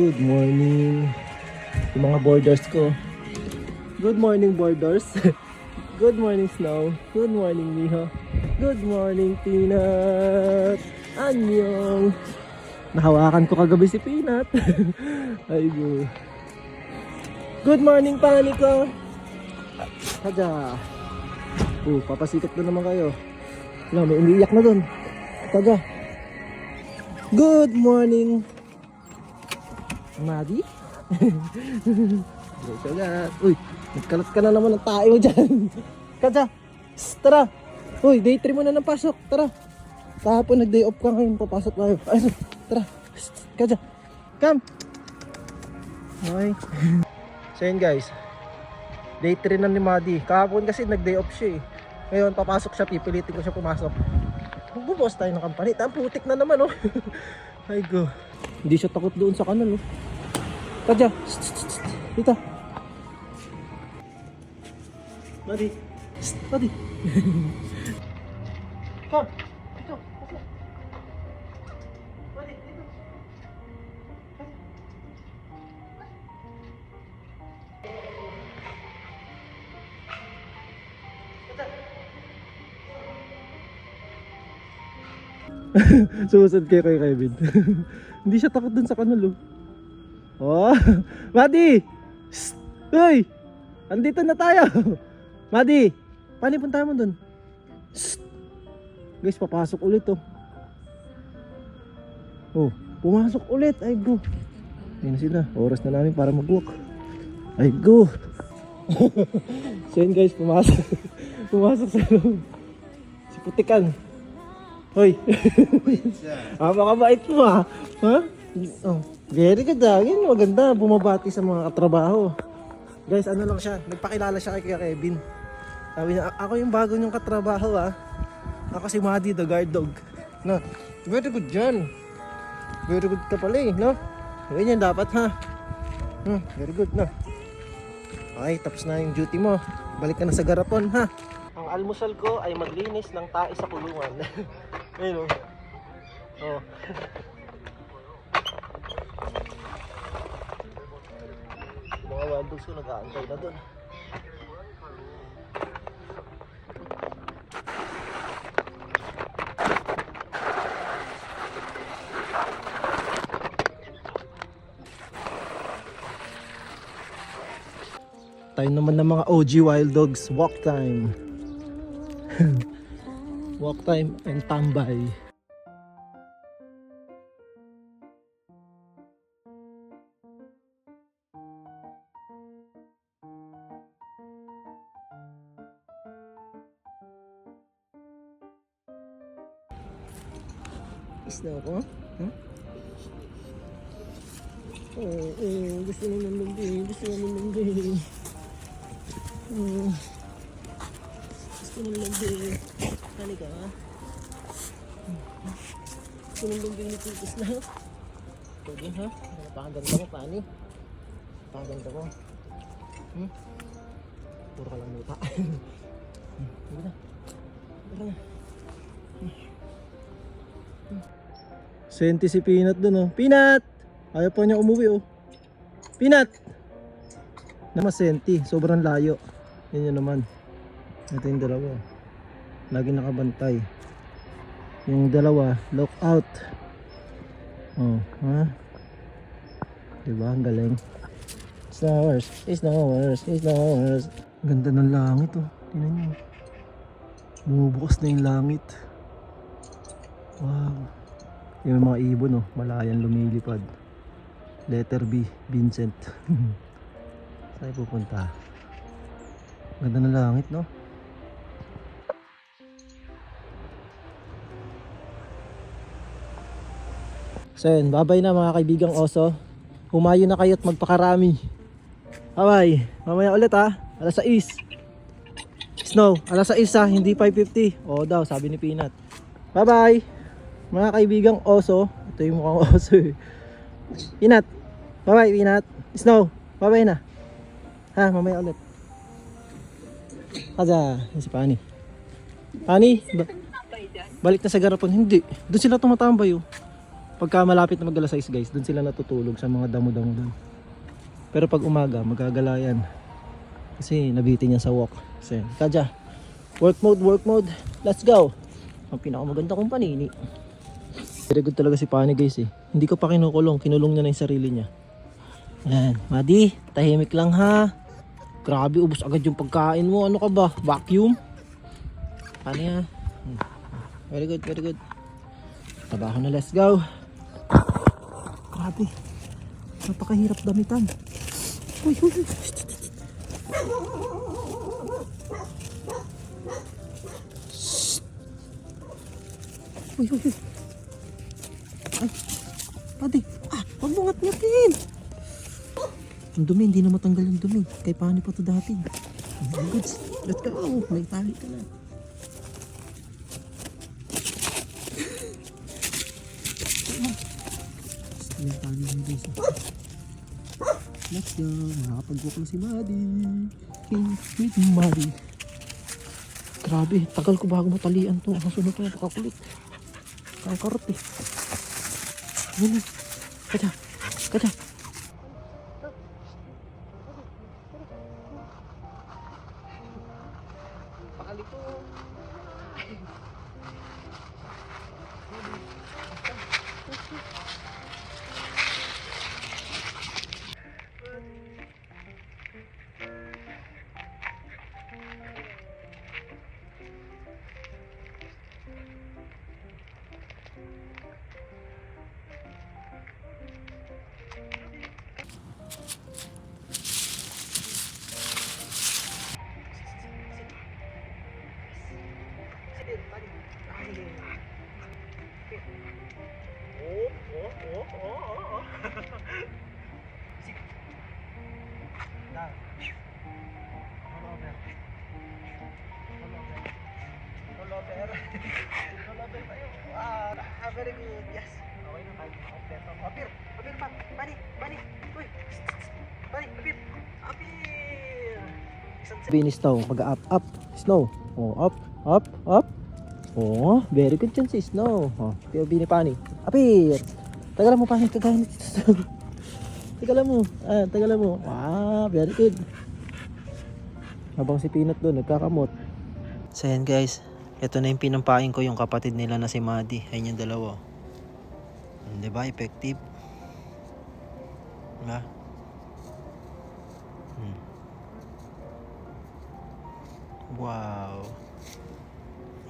Good morning yung mga boarders ko. Good morning boarders. Good morning Snow. Good morning Miho. Good morning Peanut. Anyong. Nahawakan ko kagabi si Peanut. Ay go. Good morning Paniko. Taga. Papasikat na naman kayo. Wala, may umiiyak na dun. Taga. Good morning Madi. Uy, nagkalat ka na naman ng tayo dyan. Kaja, tara. Uy, day 3 mo na ng pasok. Tara. Kahapon nag-day off ka ngayon, papasok tayo. Ay, tara. Kaja, come. Okay. So yun guys, day 3 na ni Madi. Kahapon kasi nag-day off siya eh. Ngayon papasok siya, pipilitin ko siya pumasok. Magbubukas tayo ng kampanya. Ang putik na naman oh. Ay go. Hindi siya takot doon sa kanal oh. Kaja, dito. Madi. Madi. Come. Dito. Madi, dito. Sumusad kayo kay Kevin. Hindi siya takot dun sa kanal oh. Oh, Madi! Hoy! Andito na tayo! Madi! Paano punta mo dun? Guys, papasok ulit oh. Oh, pumasok ulit. Ay go. Ayun na sila. Oras na namin para mag-walk. Ay go. So yun guys, pumasok. Pumasok sa loob. Si Putikan. Hoy. Makabait mo ah. Ha? Oh, very good ah. Yan, maganda. Bumabati sa mga katrabaho. Guys, ano lang siya. Nagpakilala siya kay Kevin. Sabi niya, ako yung bago niyong katrabaho ah. Ako si Madi, the guard dog. No, very good dyan. Very good ka pala eh, no? Ganyan dapat ha. Very good, no? Okay, tapos na yung duty mo. Balik ka na sa garapon ha. Ang almusal ko ay maglinis ng tae sa kulungan. Ayun oh. Oh. Mga wild dogs ko nag-aantay na dun. Tayo naman ng mga OG wild dogs. Walk time. Walk time and tambay. Isna ako? Huh? Gusto naman lumbi. Gusto naman lumbi. Gusto naman lumbi. Kali ka ha? Gusto naman lumbi ni Titus na. Pwede ha? Napakaganda mo, Pani. Napakaganda ko. Puro ka lang muta. Hindi na. Hindi na. Senti si Peanut dun oh. Peanut! Ayaw pa niya umuwi oh. Peanut! Naman senti, sobrang layo. Yan yun naman. Ito yung dalawa. Lagi nakabantay. Yung dalawa, look out. Oh, ha? Diba? Ang galing. It's not ours. It's not ours. It's not ours. Ganda ng langit oh. Tingnan nyo. Bumubukas na yung langit. Wow. Yung mga ibon oh, malayan lumilipad. Letter B, Vincent. Saan pupunta? Ganda ng langit no? So yun, babay na mga kaibigang oso. Humayo na kayo at magpakarami. Bye, mamaya ulit ha. Alas 6. Snow, alas 6 ha, hindi 5:50. Oo daw, sabi ni Peanut. Bye bye mga kaibigang oso. Ito yung mukhang oso eh. Peanut, bye bye Peanut. Snow, bye bye na. Ha, mamaya ulit. Kaza, si Pani. Pani, balik na sa garapon. Hindi, doon sila tumatambay oh. Pagka malapit na mag alas 6 guys, doon sila natutulog sa mga damo-damo doon. Pero pag umaga, magagala yan. Kasi nabitin niya sa walk. Kasi, Kadya, work mode, let's go. Ang pinakamaganda kong panini. Very good talaga si Pani guys eh. Hindi ko pa kinukulong, kinulong niya na yung sarili niya. Yan, Madi, tahimik lang ha. Grabe, ubos agad yung pagkain mo. Ano ka ba? Vacuum? Paano yan? Very good, very good. Trabaho na, let's go. Grabe. Napakahirap damitan. Uy, uy, uy. Uy, uy, uy. Ay, Pati. Huwag mo ngat-ngatin. Ang dumi, hindi na matanggal yung dumi. Kay paano pa to dati. Goods. Let's go. May tali ka na. May tali na guys. Let's go. Nakakapag-walk na si Madi. King with Madi. Grabe, tagal ko bago matalian to. Ang sunod to, nakakulit. Kakarot eh. Yan. Kadya. Kadya. Pakalito. Very good, yes. Okay na tayo kompleto. Apir, apir pa. Bani, bani. Uy. Bani, apir. Apir. Binis daw, pag-up, up, snow. Oh, up. Oh, very good yan si Snow. Oh, bini pani. Apir. Tagalan mo pani, kagaya nito. Tagalan mo. Very good. Habang si Peanut doon, nagkakamot. So yan guys, ito na yung pinampain ko yung kapatid nila na si Madi. Ayun yung dalawa. Diba, effective? Diba? Wow.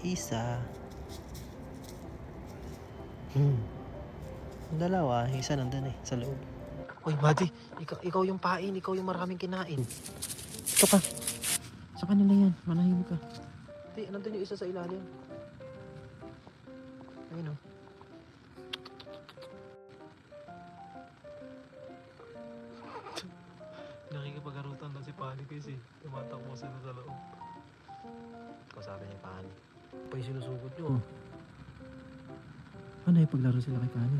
Isa. Dalawa, isa nandun eh, sa loob. Uy, Madi, ikaw yung pain, ikaw yung maraming kinain. Ito ka. Sa kanila yan, manahimik ka. Hindi, nandun yung isa sa ilalim. Ayun o. Nakikipagarutan na si Pani kasi tumatakbo sila sa loob. Ikaw sabi niya Pani. Pa yung sinusugod nyo. Ano yung paglaro sila kay Pani?